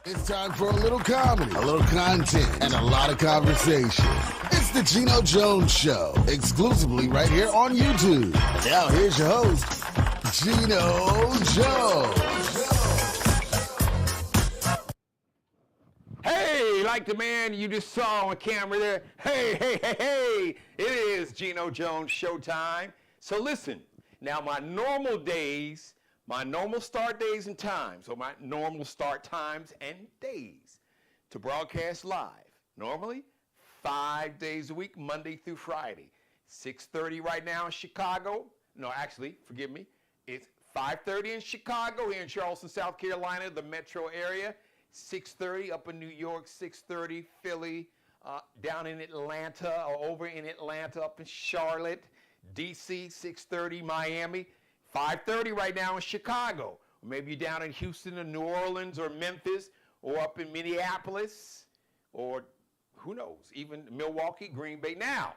It's time for a little comedy, a little content, and a lot of conversation. It's the Geno Jones Show, exclusively right here on YouTube. And now here's your host, Geno Jones. Hey, like the man you just saw on camera there. Hey, it is Geno Jones Showtime. So listen, now my normal days, my normal start days and times, or my normal start times and days to broadcast live. Normally, 5 days a week, Monday through Friday. 6:30 right now in Chicago. No, actually, forgive me. It's 5:30 in Chicago, here in Charleston, South Carolina, the metro area. 6:30 up in New York, 6:30 Philly, down in Atlanta, or over in Atlanta, up in Charlotte, DC, 6:30 Miami. 5:30 right now in Chicago. Or maybe you're down in Houston or New Orleans or Memphis or up in Minneapolis or who knows, even Milwaukee, Green Bay. Now,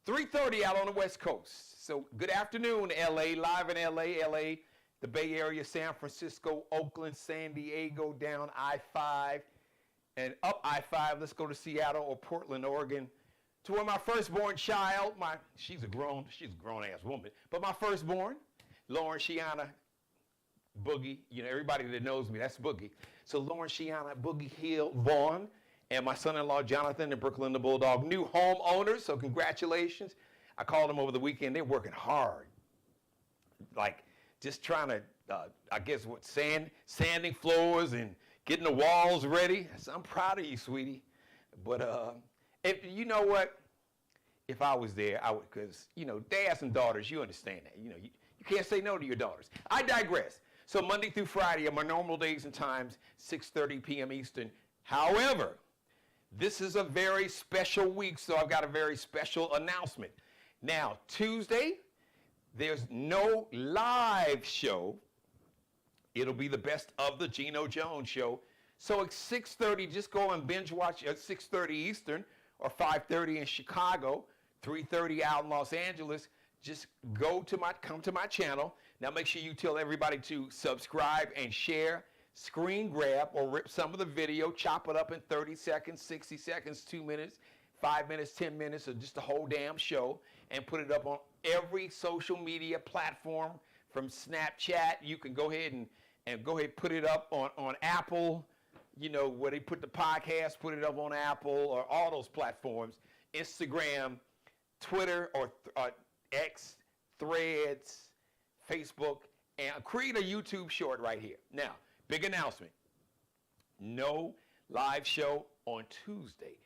3:30 out on the West Coast. So good afternoon, LA, live in LA, the Bay Area, San Francisco, Oakland, San Diego, down I-5 and up I-5. Let's go to Seattle or Portland, Oregon, to where my firstborn child, she's a grown-ass woman, but my firstborn, Lauren Shiana Boogie, everybody that knows me, that's Boogie. So Lauren Shiana Boogie Hill Vaughn, and my son-in-law, Jonathan, in Brooklyn, the Bulldog, new homeowners, so congratulations. I called them over the weekend. They're working hard, like just trying to, sanding floors and getting the walls ready. So I'm proud of you, sweetie. But if you know what, if I was there, I would, because dads and daughters, you understand that. You can't say no to your daughters. I digress. So Monday through Friday are my normal days and times, 6:30 p.m. Eastern. However, this is a very special week, so I've got a very special announcement. Now, Tuesday, there's no live show. It'll be the best of the Geno Jones Show. So at 6:30, just go and binge watch at 6:30 Eastern or 5:30 in Chicago, 3:30 out in Los Angeles. Just come to my channel. Now make sure you tell everybody to subscribe and share, screen grab or rip some of the video, chop it up in 30 seconds, 60 seconds, 2 minutes, 5 minutes, 10 minutes, or just the whole damn show, and put it up on every social media platform from Snapchat. You can go ahead and put it up on Apple, where they put the podcast, put it up on Apple or all those platforms, Instagram, Twitter or X, Threads, Facebook, and create a YouTube short right here. Now, big announcement. No live show on Tuesday.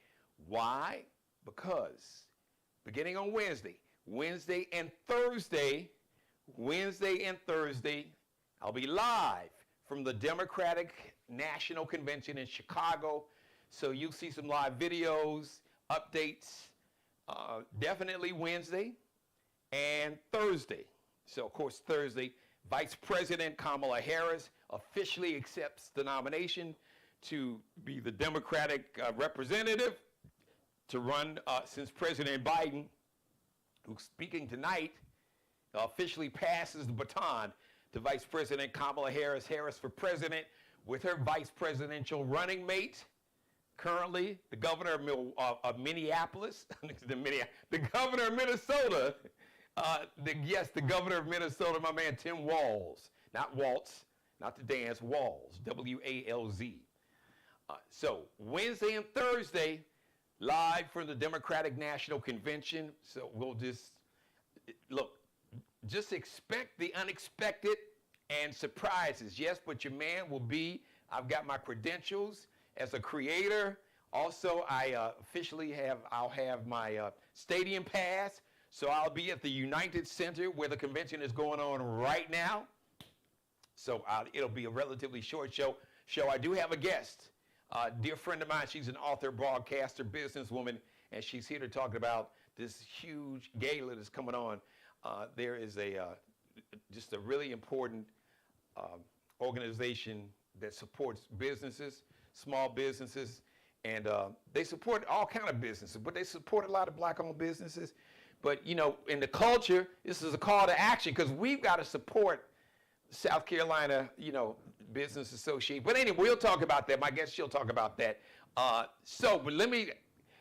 Why? Because beginning on Wednesday and Thursday, I'll be live from the Democratic National Convention in Chicago. So you'll see some live videos, updates, definitely Wednesday and Thursday. So, of course, Thursday, Vice President Kamala Harris officially accepts the nomination to be the Democratic representative to run since President Biden, who's speaking tonight, officially passes the baton to Vice President Kamala Harris. Harris for president with her vice presidential running mate, currently the governor of Minneapolis, the governor of Minnesota, the governor of Minnesota, my man Tim Walz, not Waltz, not the dance, Walz, W-A-L-Z. So Wednesday and Thursday, live from the Democratic National Convention. So we'll just expect the unexpected and surprises. Yes, but your man will be, I've got my credentials as a creator. Also, I'll have my stadium pass. So I'll be at the United Center where the convention is going on right now. So it'll be a relatively short show. I do have a guest, dear friend of mine. She's an author, broadcaster, businesswoman, and she's here to talk about this huge gala that's coming on. There is just a really important organization that supports businesses, small businesses, and they support all kind of businesses, but they support a lot of black-owned businesses. But, in the culture, this is a call to action because we've got to support South Carolina, business associate. But anyway, we'll talk about that. My guest, she'll talk about that. But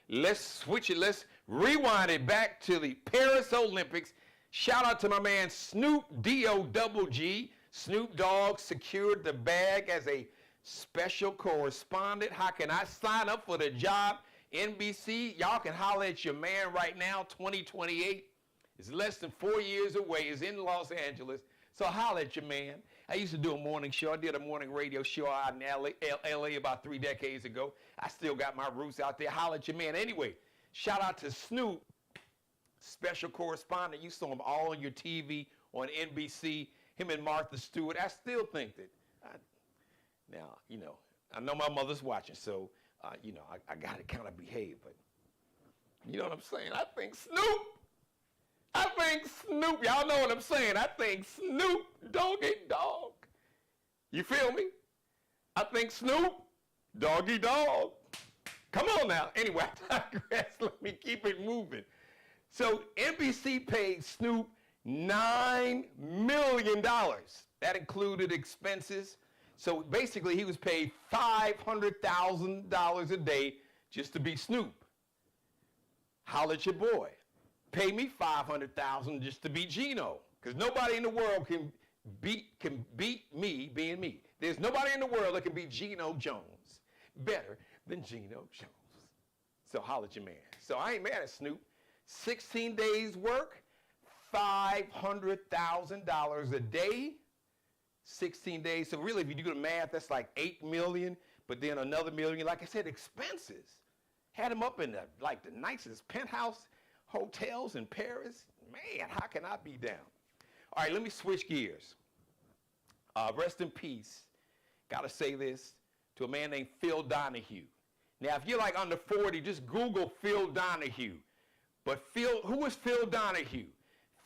let's switch it. Let's rewind it back to the Paris Olympics. Shout out to my man Snoop D-O-double-G. Snoop Dogg secured the bag as a special correspondent. How can I sign up for the job? NBC, y'all can holler at your man right now. 2028 is less than 4 years away. Is in Los Angeles. So holler at your man. I used to do a morning show. I did a morning radio show out in LA about 3 decades ago. I still got my roots out there. Holler at your man. Anyway, shout out to Snoop, special correspondent. You saw him all on your TV on NBC, him and Martha Stewart. I still think that, I know my mother's watching, so, I got to kind of behave, but you know what I'm saying? I think Snoop, y'all know what I'm saying. I think Snoop, doggy dog. You feel me? I think Snoop, doggy dog. Come on now. Anyway, I digress. Let me keep it moving. So NBC paid Snoop $9 million. That included expenses. So basically he was paid $500,000 a day just to be Snoop. Holla at your boy. Pay me $500,000 just to be Geno, because nobody in the world can beat me being me. There's nobody in the world that can beat Geno Jones better than Geno Jones. So holla at your man. So I ain't mad at Snoop. 16 days work, $500,000 a day. 16 days. So really, if you do the math, that's like $8 million. But then another $1 million. Like I said, expenses. Had him up in the nicest penthouse hotels in Paris. Man, how can I be down? All right, let me switch gears. Rest in peace. Got to say this to a man named Phil Donahue. Now, if you're like under 40, just Google Phil Donahue. But who is Phil Donahue?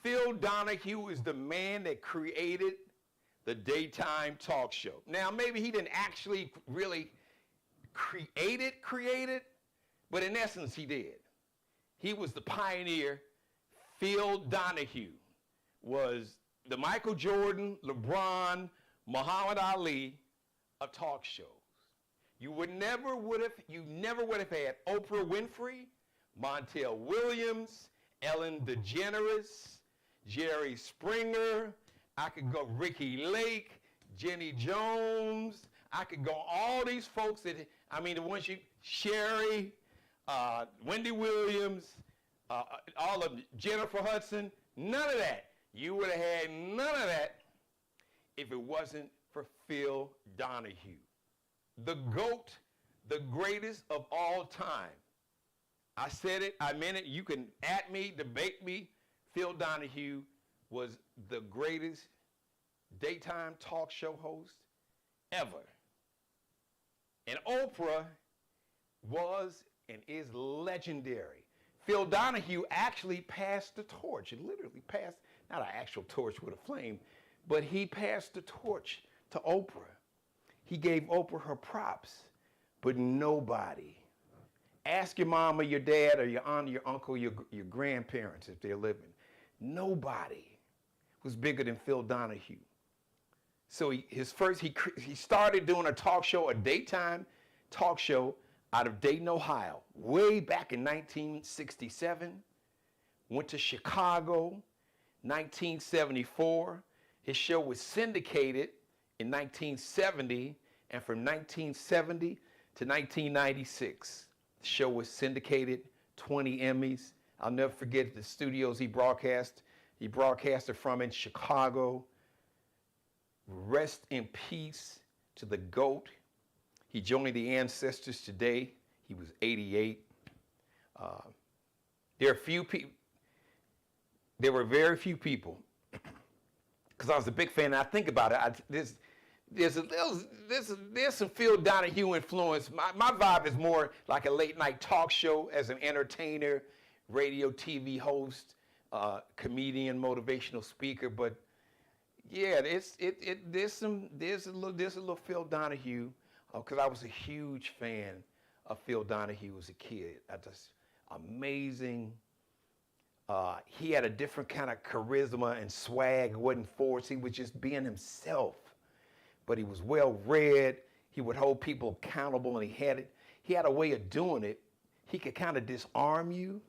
Phil Donahue is the man that created the daytime talk show. Now, maybe he didn't actually really create it, but in essence, he did. He was the pioneer. Phil Donahue was the Michael Jordan, LeBron, Muhammad Ali of talk shows. You never would have had Oprah Winfrey, Montel Williams, Ellen DeGeneres, Jerry Springer. I could go Ricky Lake, Jenny Jones. I could go all these folks the ones Sherry, Wendy Williams, all of them, Jennifer Hudson. None of that. You would have had none of that if it wasn't for Phil Donahue. The GOAT, the greatest of all time. I said it, I meant it. You can at me, debate me. Phil Donahue was the greatest daytime talk show host ever. And Oprah was and is legendary. Phil Donahue actually passed the torch. He literally passed, not an actual torch with a flame, but he passed the torch to Oprah. He gave Oprah her props, but nobody. Ask your mom or your dad or your aunt or your uncle, your grandparents if they're living. Nobody was bigger than Phil Donahue. So he started doing a daytime talk show out of Dayton, Ohio, way back in 1967. Went to Chicago, 1974. His show was syndicated in 1970, and from 1970 to 1996, the show was syndicated, 20 Emmys. I'll never forget the studios he broadcasted from in Chicago. Rest in peace to the GOAT. He joined the ancestors today. He was 88. There were very few people, because I was a big fan, and I think about it, there's some Phil Donahue influence. My vibe is more like a late night talk show as an entertainer, radio, TV host, comedian, motivational speaker. But yeah, there's a little Phil Donahue, because I was a huge fan of Phil Donahue as a kid. Amazing. He had a different kind of charisma and swag. It wasn't forced. He was just being himself. but he was well read. He would hold people accountable, and he had a way of doing it. He could kind of disarm you.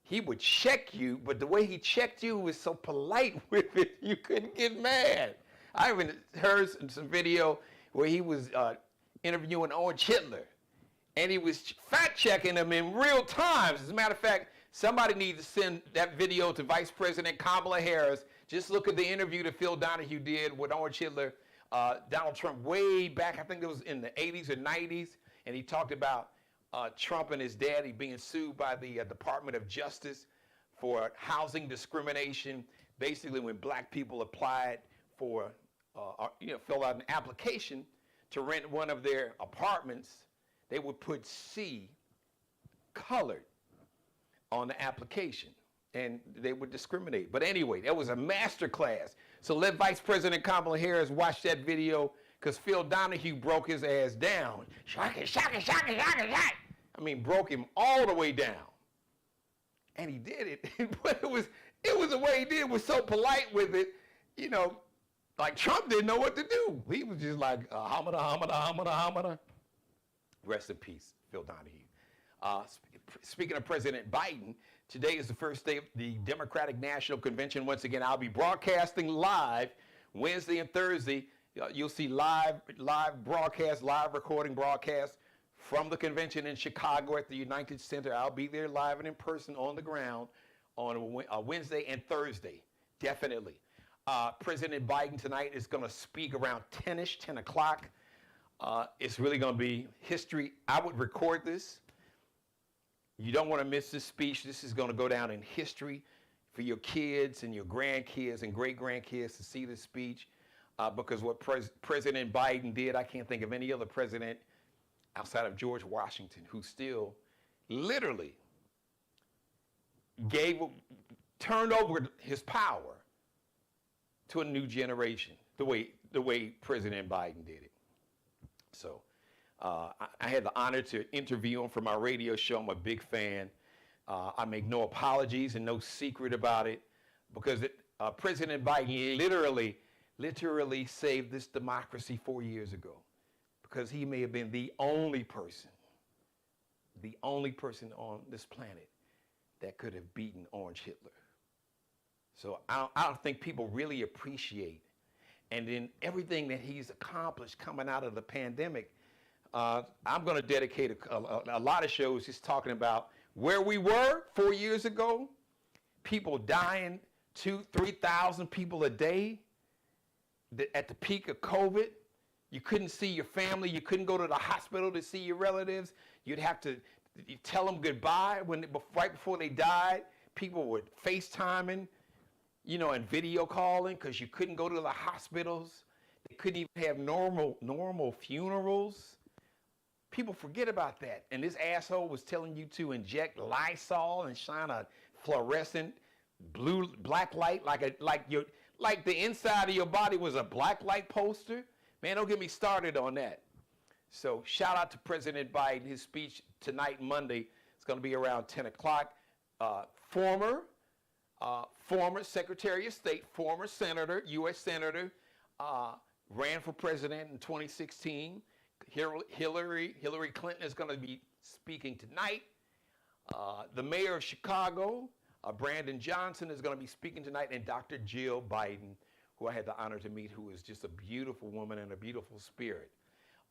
He would check you, but the way he checked you was so polite with it, you couldn't get mad. I even heard some video where he was interviewing Orange Hitler, and he was fact-checking him in real time. As a matter of fact, somebody needs to send that video to Vice President Kamala Harris. Just look at the interview that Phil Donahue did with Orange Hitler, Donald Trump, way back, I think it was in the 80s or 90s, and he talked about Trump and his daddy being sued by the Department of Justice for housing discrimination. Basically, when black people applied for, fill out an application to rent one of their apartments, they would put C, colored, on the application, and they would discriminate. But anyway, that was a master class. So let Vice President Kamala Harris watch that video, because Phil Donahue broke his ass down. Shock it, shock it, shock it, shock it, shock it. I mean, broke him all the way down. And he did it. But it was the way he did it, was so polite with it, like Trump didn't know what to do. He was just like, hamada, hamada, hamada, hamada. Rest in peace, Phil Donahue. Speaking of President Biden, today is the first day of the Democratic National Convention. Once again, I'll be broadcasting live Wednesday and Thursday. You'll see live broadcast, live recording broadcast from the convention in Chicago at the United Center. I'll be there live and in person on the ground on Wednesday and Thursday, definitely. President Biden tonight is going to speak around 10-ish, 10 o'clock. It's really going to be history. I would record this. You don't want to miss this speech. This is going to go down in history for your kids and your grandkids and great-grandkids to see this speech, because what President Biden did, I can't think of any other president outside of George Washington who still literally turned over his power to a new generation, the way President Biden did it. So I had the honor to interview him for my radio show. I'm a big fan. I make no apologies and no secret about it, because President Biden literally saved this democracy 4 years ago, because he may have been the only person on this planet that could have beaten Orange Hitler. So I don't think people really appreciate, and then everything that he's accomplished coming out of the pandemic. I'm going to dedicate a lot of shows just talking about where we were 4 years ago, people dying, 2,000, 3,000 people a day at the peak of COVID. You couldn't see your family. You couldn't go to the hospital to see your relatives. You'd have to tell them goodbye right before they died. People were FaceTiming, and video calling, because you couldn't go to the hospitals. They couldn't even have normal funerals. People forget about that. And this asshole was telling you to inject Lysol and shine a fluorescent black light like the inside of your body was a black light poster. Man, don't get me started on that. So shout out to President Biden. His speech tonight, Monday, it's going to be around 10 o'clock. Former Secretary of State, former senator, U.S. senator, ran for president in 2016. Hillary Clinton is going to be speaking tonight. The mayor of Chicago, Brandon Johnson, is going to be speaking tonight, and Dr. Jill Biden, who I had the honor to meet, who is just a beautiful woman and a beautiful spirit.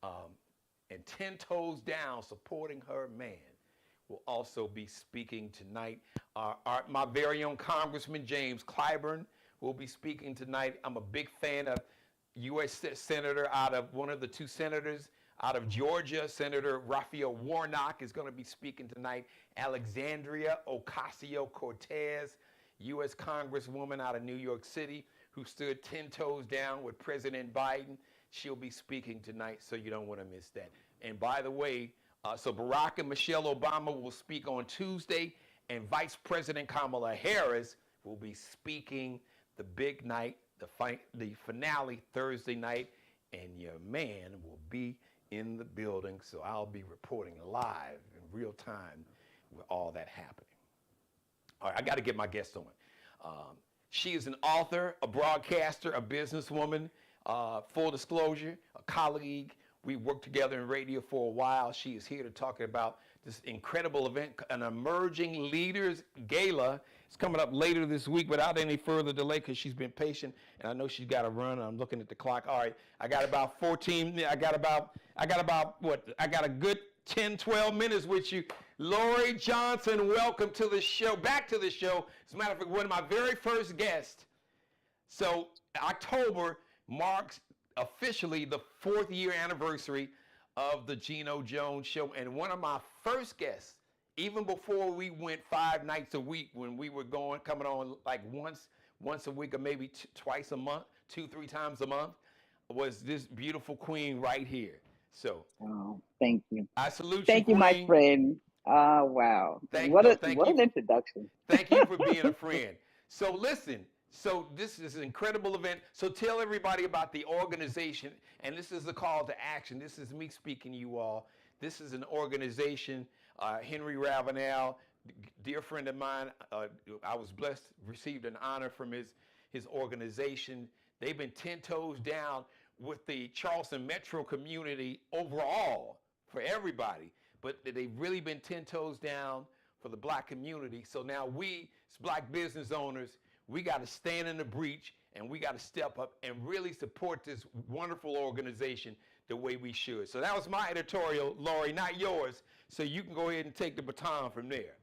And 10 toes down, supporting her man, will also be speaking tonight. My very own Congressman James Clyburn will be speaking tonight. I'm a big fan of U.S. Senator one of the two senators out of Georgia. Senator Raphael Warnock is going to be speaking tonight. Alexandria Ocasio-Cortez, U.S. Congresswoman out of New York City, who stood 10 toes down with President Biden. She'll be speaking tonight, so you don't want to miss that. And by the way, so Barack and Michelle Obama will speak on Tuesday, and Vice President Kamala Harris will be speaking the big night, the finale Thursday night, and your man will be in the building, so I'll be reporting live in real time with all that happening. All right, I got to get my guest on. She is an author, a broadcaster, a businesswoman. Full disclosure, a colleague. We worked together in radio for a while. She is here to talk about this incredible event, an Emerging Leaders Gala. It's coming up later this week without any further delay because she's been patient and I know she's got to run. I'm looking at the clock. All right, I got about 14. I got a good 10, 12 minutes with you. Lori Johnson, welcome to the show. Back to the show. As a matter of fact, one of my very first guests. So October marks officially the 4th year anniversary of the Geno Jones Show. And one of my first guests, even before we went 5 nights a week, when we were coming on like once a week or maybe twice a month, 2-3 times a month, was this beautiful queen right here. So, thank you. I salute you, Thank you, my friend. Wow. What an introduction. Thank you for being a friend. So listen, so this is an incredible event. So tell everybody about the organization, and this is the call to action. This is me speaking to you all. This is an organization, Henry Ravenel, dear friend of mine. I was blessed, received an honor from his organization. They've been 10 toes down with the Charleston metro community overall for everybody, but they've really been 10 toes down for the black community. So now we, as black business owners, we got to stand in the breach and we got to step up and really support this wonderful organization the way we should. So that was my editorial, Lori, not yours. So you can go ahead and take the baton from there.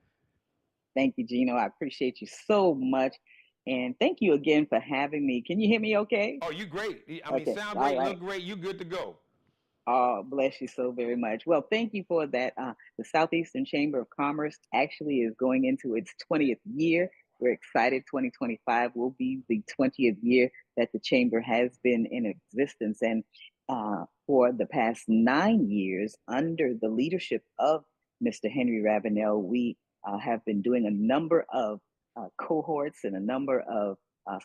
Thank you, Geno. I appreciate you so much. And thank you again for having me. Can you hear me okay? Oh, you great. I mean, sound great, right. Look great. You good to go. Oh, bless you so very much. Well, thank you for that. The Southeastern Chamber of Commerce actually is going into its 20th year. We're excited. 2025 will be the 20th year that the Chamber has been in existence. And for the past 9 years, under the leadership of Mr. Henry Ravenel, we have been doing a number of cohorts and a number of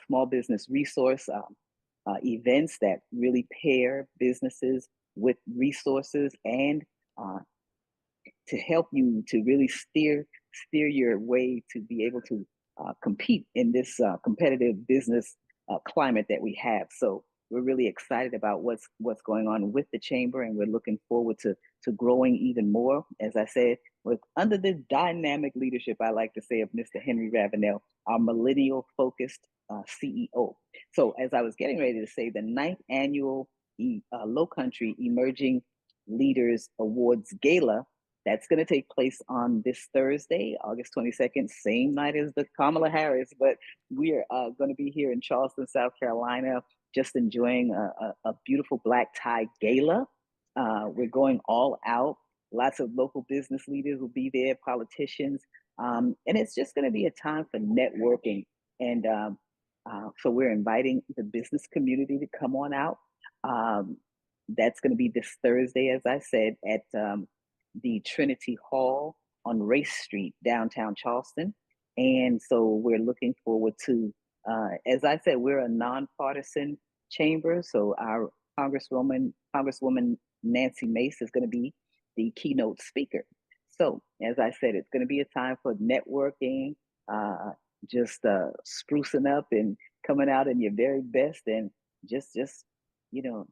small business resource events that really pair businesses with resources and to help you to really steer your way to be able to compete in this competitive business climate that we have. So we're really excited about what's going on with the chamber, and we're looking forward to growing even more. As I said, under the dynamic leadership, I like to say, of Mr. Henry Ravenel, our millennial focused CEO. So as I was getting ready to say, the 9th annual Low Country Emerging Leaders Awards Gala, that's going to take place on this Thursday, August 22nd, same night as the Kamala Harris, but we are going to be here in Charleston, South Carolina, just enjoying a beautiful black tie gala. We're going all out. Lots of local business leaders will be there, politicians, and it's just going to be a time for networking. And so we're inviting the business community to come on out. That's going to be this Thursday, as I said, at the Trinity Hall on Race Street, downtown Charleston. And so we're looking forward to, as I said, we're a nonpartisan chamber. So our Congresswoman Nancy Mace is going to be the keynote speaker. So as I said, it's going to be a time for networking, just sprucing up and coming out in your very best, and just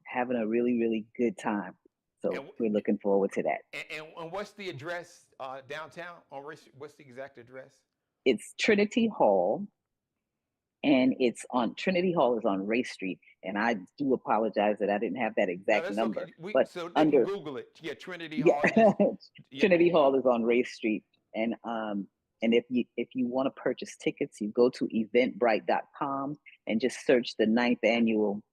having a really, really good time. So we're looking forward to that. And what's the address downtown on Race? What's the exact address? It's Trinity Hall, and Trinity Hall is on Race Street. And I do apologize that I didn't have that exact number. Okay. So they can Google it. Yeah, Trinity Hall. Trinity Hall is on Race Street, and if you want to purchase tickets, you go to eventbrite.com and just search the 9th annual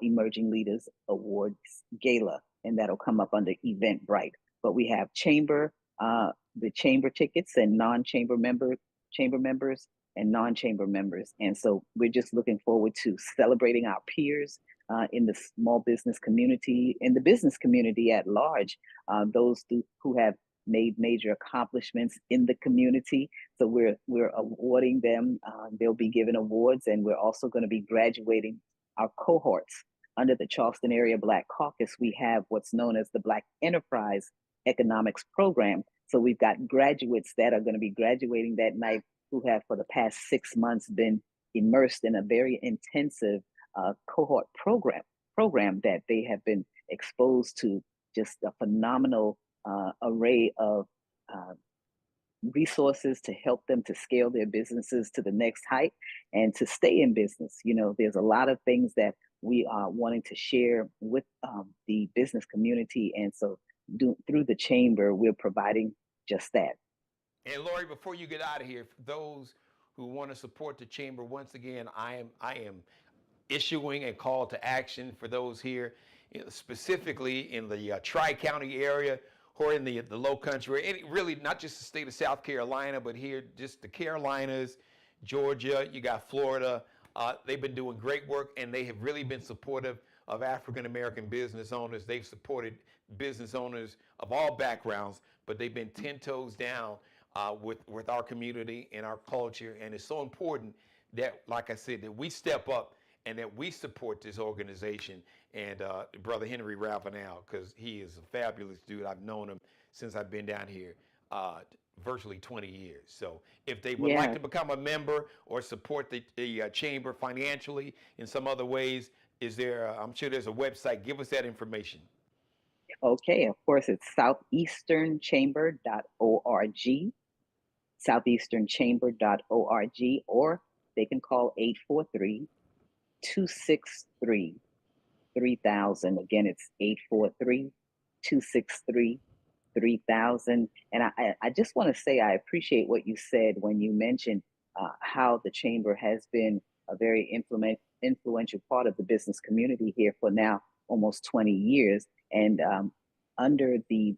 Emerging Leaders Awards Gala, and that'll come up under Eventbrite. But we have the chamber tickets and chamber members and non-chamber members. And so we're just looking forward to celebrating our peers in the small business community, in the business community at large, those who have made major accomplishments in the community. So we're awarding them. They'll be given awards, and we're also going to be graduating our cohorts. Under the Charleston Area Black Caucus, we have what's known as the Black Enterprise Economics Program. So we've got graduates that are going to be graduating that night who have for the past 6 months been immersed in a very intensive cohort program. program that they have been exposed to just a phenomenal array of uh, resources to help them to scale their businesses to the next height and to stay in business. There's a lot of things that we are wanting to share with the business community. And so through the chamber, we're providing just that. And Lori, before you get out of here, for those who want to support the chamber, once again, I am issuing a call to action for those here, specifically in the Tri-County area or in the Low Country, and really not just the state of South Carolina, but here just the Carolinas, Georgia, you got Florida. They've been doing great work, and they have really been supportive of African American business owners. They've supported business owners of all backgrounds, but they've been 10 toes down with our community and our culture. And it's so important that, like I said, that we step up and that we support this organization and Brother Henry Ravenel, because he is a fabulous dude. I've known him since I've been down here virtually 20 years. So if they would like to become a member or support the chamber financially in some other ways, is there, I'm sure there's a website. Give us that information. Okay, of course, it's southeasternchamber.org, southeasternchamber.org, or they can call 843-263-3000. Again, it's 843-263-3000. And I just want to say I appreciate what you said when you mentioned how the chamber has been a very influential part of the business community here for now almost 20 years. And under the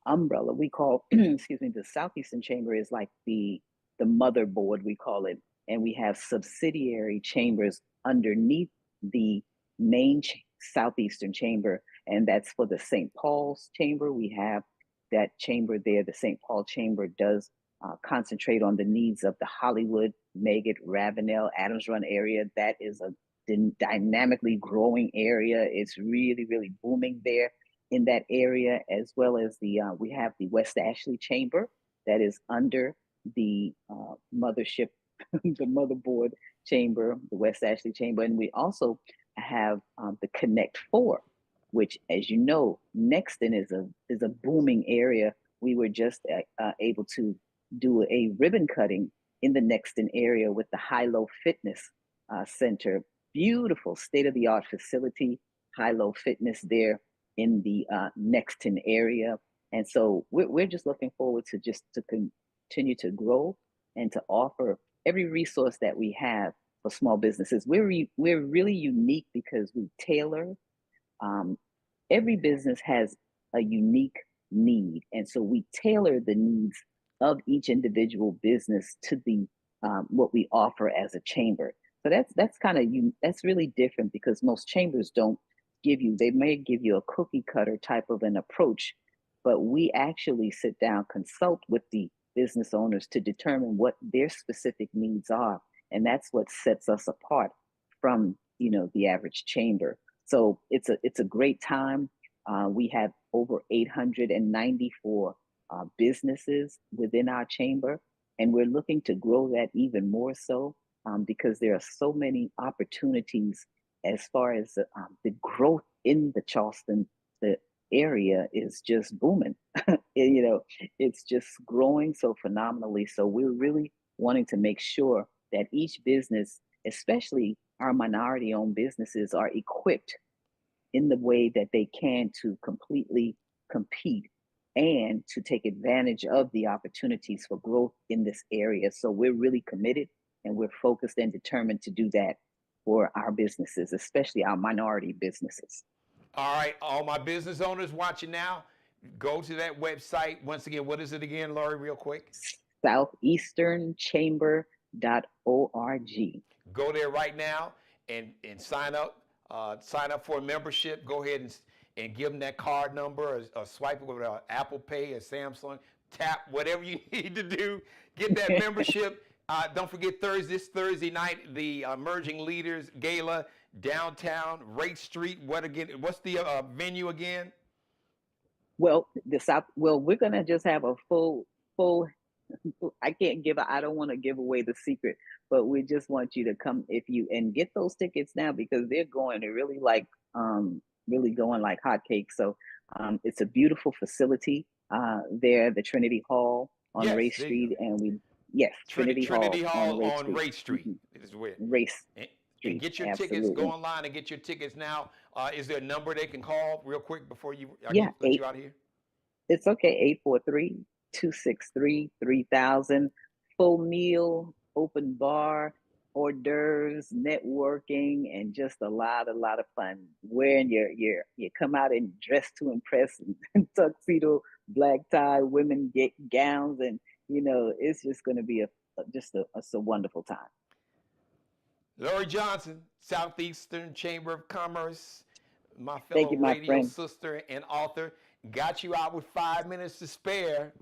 umbrella, we call, excuse me, the Southeastern Chamber is like the motherboard, we call it. And we have subsidiary chambers underneath the main Southeastern Chamber. And that's for the St. Paul's Chamber. We have that chamber there. The St. Paul Chamber does concentrate on the needs of the Hollywood, Megget, Ravenel, Adams Run area. That is a dynamically growing area. It's really, really booming there in that area, as well as we have the West Ashley Chamber that is under the mothership, the motherboard chamber, the West Ashley Chamber. And we also have the Connect Four, which, as you know, Nexton is a booming area. We were just able to do a ribbon cutting in the Nexton area with the High-Low Fitness Center. Beautiful state-of-the-art facility, High-Low Fitness there in the Nexton area. And so we're just looking forward to continue to grow and to offer every resource that we have for small businesses. We're really unique because we tailor. Every business has a unique need, and so we tailor the needs of each individual business to the what we offer as a chamber. So that's really different, because most chambers don't they may give you a cookie cutter type of an approach, but we actually sit down, consult with the business owners to determine what their specific needs are. And that's what sets us apart from, the average chamber. So it's a great time. We have over 894 businesses within our chamber, and we're looking to grow that even more so because there are so many opportunities as far as the growth in the Charleston. The area is just booming. It's just growing so phenomenally. So we're really wanting to make sure that each business, especially our minority-owned businesses, are equipped in the way that they can to completely compete and to take advantage of the opportunities for growth in this area. So we're really committed, and we're focused and determined to do that for our businesses, especially our minority businesses. All right, all my business owners watching now, go to that website. Once again, what is it again, Lori, real quick? southeasternchamber.org. Go there right now and sign up. Sign up for a membership. Go ahead and give them that card number, or swipe it with an Apple Pay or Samsung. Tap whatever you need to do. Get that membership. Don't forget this Thursday night, the Emerging Leaders Gala, downtown, Rate Street. What's the venue again? Well, we're gonna just have a full I don't want to give away the secret, but we just want you to come if you and get those tickets now because they're really going like hotcakes. So it's a beautiful facility there, the Trinity Hall on Yes, Race there you go. Street, and yes, Trinity Trinity Hall on Hall Race on Street. Race Street is where. Race And Street, get your tickets. Go absolutely. online and get your tickets now. Is there a number they can call real quick before Yeah, let you out of here? it's okay. 843-263-3000. Full meal, open bar, hors d'oeuvres, networking, and just a lot of fun. Wearing you come out and dress to impress and tuxedo, black tie, women get gowns, and it's just going to be a wonderful time. Lori Johnson, Southeastern Chamber of Commerce, my Thank fellow you, my radio friend. sister and author, got you out with 5 minutes to spare.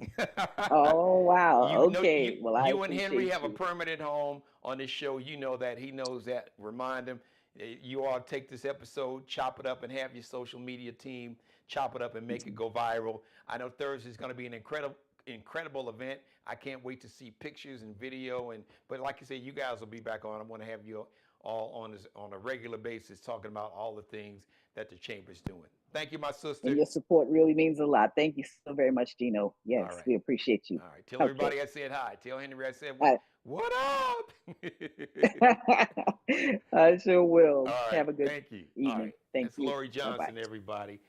Oh wow. You know, Okay. Well, I you and Henry appreciate have a you. permanent home on this show. You know that. He knows that. Remind him. You all take this episode, chop it up, and have your social media team chop it up and make it go viral. I know Thursday is going to be an incredible event. I can't wait to see pictures and video. But like you say, you guys will be back on. I want to have you all on a regular basis talking about all the things that the chamber's doing. Thank you, my sister. And your support really means a lot. Thank you so very much, Geno. Yes, All right. we appreciate you. All right. Tell everybody I said hi. Tell Henry I said I, what up? I sure will. All right. Have a good Thank you. All evening. right. Thank That's you. Lori Bye-bye. Johnson, everybody.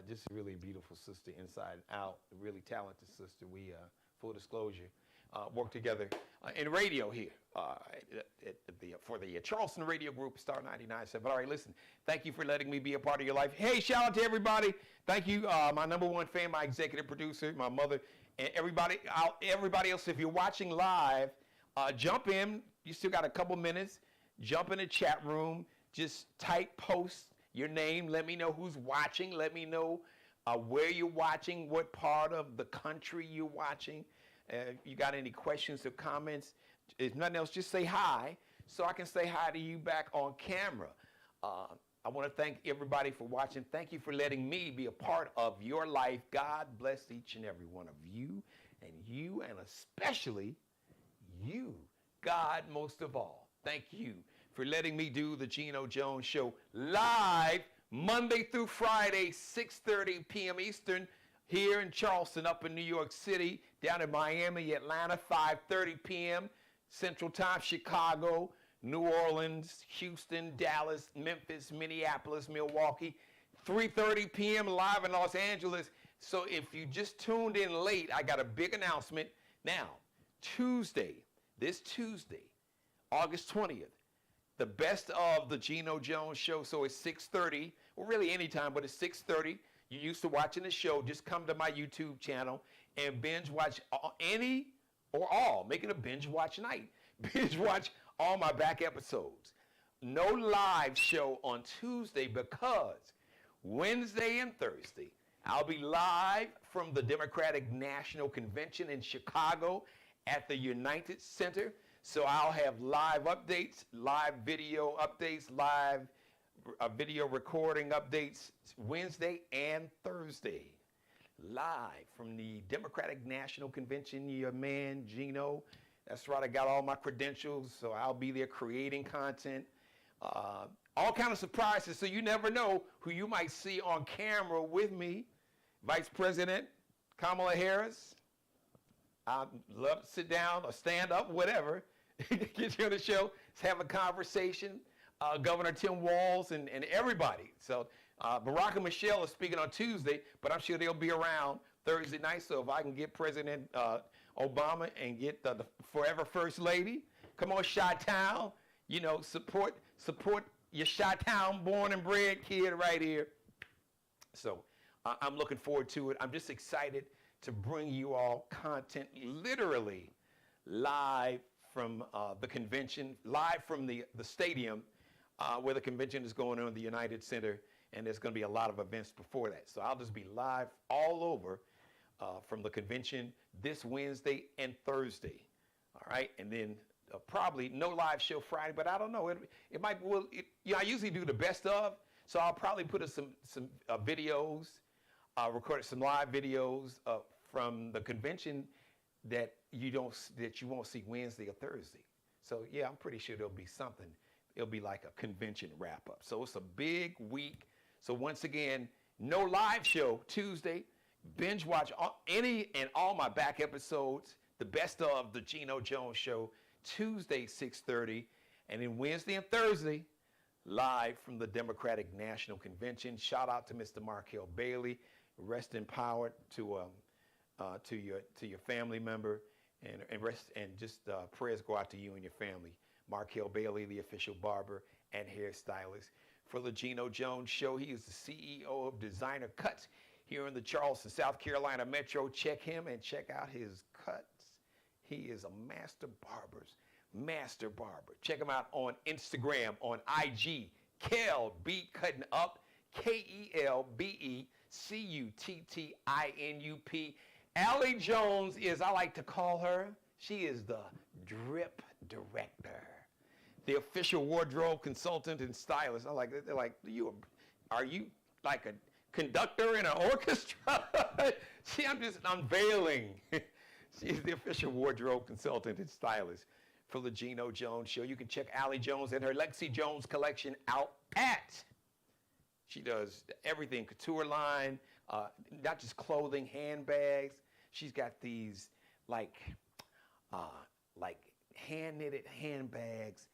Just a really beautiful sister inside and out. A really talented sister. We, full disclosure, work together in radio here for the Charleston Radio Group, Star 99.7. All right, listen. Thank you for letting me be a part of your life. Hey, shout out to everybody. Thank you, my number one fan, my executive producer, my mother, and everybody else. If you're watching live, jump in. You still got a couple minutes. Jump in the chat room. Just type post your name. Let me know who's watching. Let me know where you're watching, what part of the country you're watching. If you got any questions or comments, if nothing else, just say hi so I can say hi to you back on camera. I want to thank everybody for watching. Thank you for letting me be a part of your life. God bless each and every one of you, and especially you. God most of all. Thank you for letting me do the Geno Jones Show live Monday through Friday, 6:30 p.m. Eastern, here in Charleston, up in New York City, down in Miami, Atlanta, 5:30 p.m. Central Time, Chicago, New Orleans, Houston, Dallas, Memphis, Minneapolis, Milwaukee, 3:30 p.m. live in Los Angeles. So if you just tuned in late, I got a big announcement. Now, this Tuesday, August 20th, the best of the Geno Jones Show. So it's 6:30, well, really anytime, but it's 6:30. You're used to watching the show. Just come to my YouTube channel and binge watch any or all. Make it a binge watch night. Binge watch all my back episodes. No live show on Tuesday because Wednesday and Thursday, I'll be live from the Democratic National Convention in Chicago at the United Center. So I'll have live updates, live video updates, live video recording updates Wednesday and Thursday. Live from the Democratic National Convention, your man, Geno. That's right, I got all my credentials, so I'll be there creating content. All kind of surprises, so you never know who you might see on camera with me. Vice President Kamala Harris. I'd love to sit down or stand up, whatever. Get you on the show, have a conversation. Governor Tim Walz and everybody. So Barack and Michelle are speaking on Tuesday, but I'm sure they'll be around Thursday night. So if I can get President Obama and get the forever First Lady, come on, Chi-Town, support your Chi-Town born and bred kid right here. So I'm looking forward to it. I'm just excited to bring you all content literally live from the convention, live from the stadium where the convention is going on in the United Center, and there's going to be a lot of events before that. So I'll just be live all over from the convention this Wednesday and Thursday. All right, and then probably no live show Friday, but I don't know. It might. Well, I usually do the best of, so I'll probably put some videos, recorded some live videos from the convention that you won't see Wednesday or Thursday. So yeah, I'm pretty sure there'll be something. It'll be like a convention wrap up. So it's a big week. So once again, no live show Tuesday. Binge watch any and all my back episodes. The best of the Geno Jones Show Tuesday 6:30, and then Wednesday and Thursday live from the Democratic National Convention. Shout out to Mr. Markel Bailey. Rest in power to your family member, and just prayers go out to you and your family. Markel Bailey, the official barber and hairstylist for the Geno Jones Show. He is the CEO of Designer Cuts here in the Charleston, South Carolina metro. Check him and check out his cuts. He is a master barber. Check him out on Instagram, on IG, Kel B Cutting Up, KELBECUTTINUP. Allie Jones is, I like to call her, she is the drip director, the official wardrobe consultant and stylist. They're like, are you like a conductor in an orchestra? See, I'm just unveiling. She's the official wardrobe consultant and stylist for the Geno Jones Show. You can check Allie Jones and her Lexi Jones collection out at. She does everything, couture line, not just clothing, handbags. She's got these like hand knitted handbags.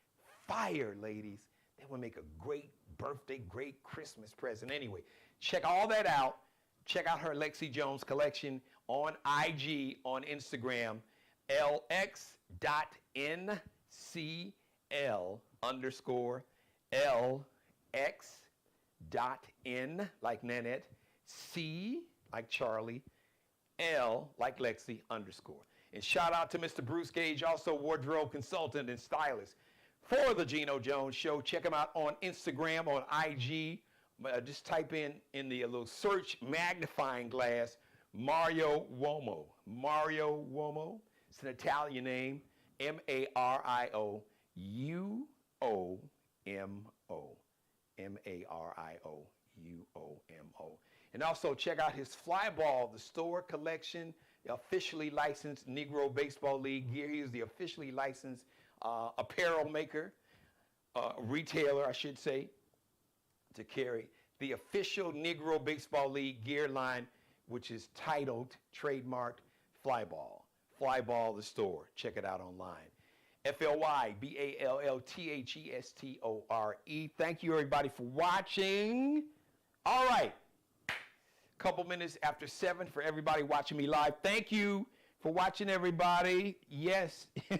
Fire, ladies. That would make a great birthday, great Christmas present. Anyway, check all that out. Check out her Lexi Jones collection on IG, on Instagram, LX.NCL_LX.N like Nanette, C like Charlie, L like Lexi _. And shout out to Mr. Bruce Gage, also wardrobe consultant and stylist for the Geno Jones Show. Check him out on Instagram, on IG. Just type in the little search magnifying glass, Mario Uomo. Mario Uomo. It's an Italian name. MARIOUOMO. MARIOUOMO. And also check out his Flyball, the store collection, officially licensed Negro Baseball League gear. He is the officially licensed apparel maker, retailer, I should say, to carry the official Negro Baseball League gear line, which is titled, trademarked, Flyball. Flyball, the store. Check it out online. FLYBALLTHESTORE. Thank you, everybody, for watching. All right. Couple minutes after 7 for everybody watching me live. Thank you for watching, everybody. Yes. I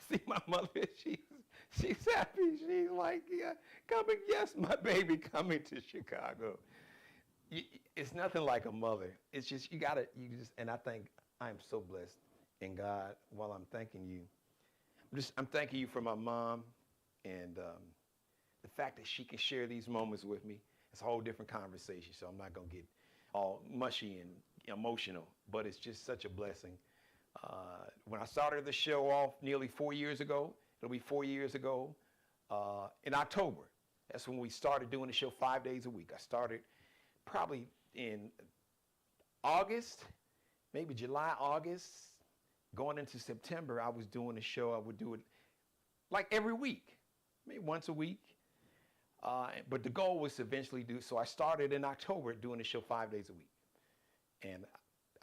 see my mother. She's happy. She's like, yeah, coming. Yes, my baby coming to Chicago. It's nothing like a mother. It's just, and I think I'm so blessed in God while I'm thanking you. I'm thanking you for my mom and the fact that she can share these moments with me. It's a whole different conversation, so I'm not going to get all mushy and emotional, but it's just such a blessing. When I started the show off nearly 4 years ago, it'll be 4 years ago, in October. That's when we started doing the show 5 days a week. I started probably in August, maybe July, August, going into September. I was doing the show. I would do it like every week, maybe once a week. But the goal was to eventually do, so I started in October doing the show 5 days a week. And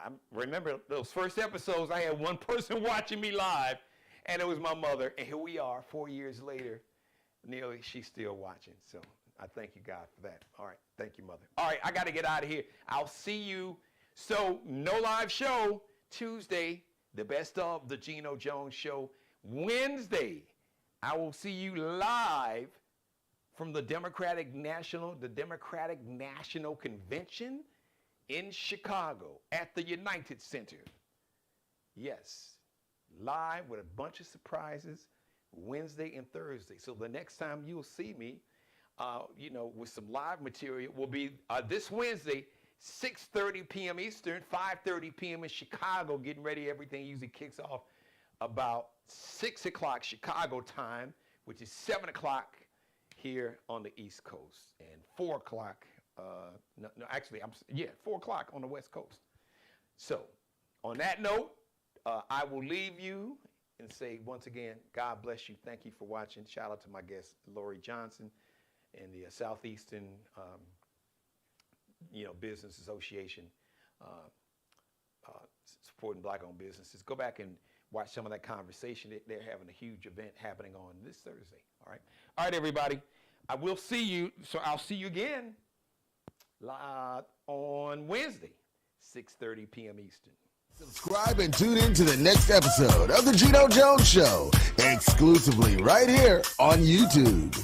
I remember those first episodes, I had one person watching me live, and it was my mother. And here we are 4 years later, nearly, she's still watching. So I thank you, God, for that. All right, thank you, Mother. All right, I got to get out of here. I'll see you. So no live show Tuesday, the best of the Geno Jones Show. Wednesday, I will see you live from the Democratic National Convention in Chicago at the United Center. Yes, live with a bunch of surprises Wednesday and Thursday. So the next time you'll see me, with some live material will be this Wednesday, 6:30 p.m. Eastern, 5:30 p.m. in Chicago, getting ready. Everything usually kicks off about 6 o'clock Chicago time, which is 7 o'clock here on the East Coast, and 4 o'clock, 4 o'clock on the West Coast. So On that note, I will leave you and say once again, God bless you. Thank you for watching. Shout out to my guest, Lori Johnson, and the Southeastern, Business Association, supporting Black-owned businesses. Go back and watch some of that conversation. They're having a huge event happening on this Thursday. All right, everybody. I will see you. So I'll see you again on Wednesday, 6:30 p.m. Eastern. Subscribe and tune in to the next episode of The Geno Jones Show, exclusively right here on YouTube.